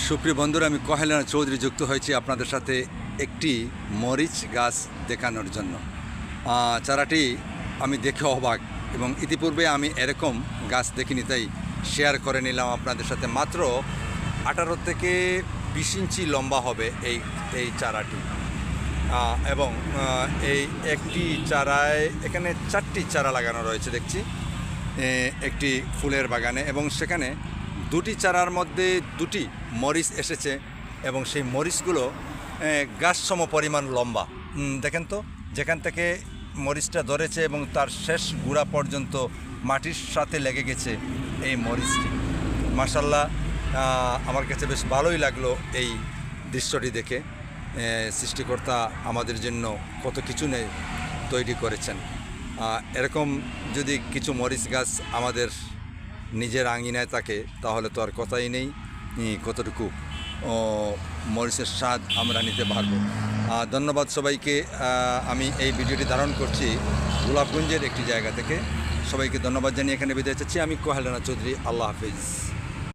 সুপ্রিয় বন্ধুরা, আমি কহেলানা চৌধুরী যুক্ত হয়েছি আপনাদের সাথে একটি মরিচ গাছ দেখানোর জন্য। চারাটি আমি দেখে অবাক, এবং ইতিপূর্বে আমি এরকম গাছ দেখিনি, তাই শেয়ার করে নিলাম আপনাদের সাথে। মাত্র 18 থেকে 20 ইঞ্চি লম্বা হবে এই চারাটি, এবং এই একটি চারায় এখানে 4টি চারা লাগানো রয়েছে দেখছি একটি ফুলের বাগানে, এবং সেখানে 2টি চারার মধ্যে 2টি মরিচ এসেছে, এবং সেই মরিচগুলো গাছ সম পরিমাণ লম্বা। দেখেন তো, যেখান থেকে মরিচটা ধরেছে এবং তার শেষ গুঁড়া পর্যন্ত মাটির সাথে লেগে গেছে এই মরিচটি। মাশাআল্লাহ, আমার কাছে বেশ ভালোই লাগলো এই দৃশ্যটি দেখে। সৃষ্টিকর্তা আমাদের জন্য কত কিছু তৈরি করেছেন। এরকম যদি কিছু মরিচ গাছ আমাদের নিজের আঙিনায় থাকে তাহলে তো আর কথাই নেই, কতটুকু মরিচের স্বাদ আমরা নিতে পারবো। ধন্যবাদ সবাইকে। আমি এই ভিডিওটি ধারণ করছি গোলাপগঞ্জের একটি জায়গা থেকে। সবাইকে ধন্যবাদ জানিয়ে এখানে বিদায় চাচ্ছি। আমি কহেলানা চৌধুরী। আল্লাহ হাফিজ।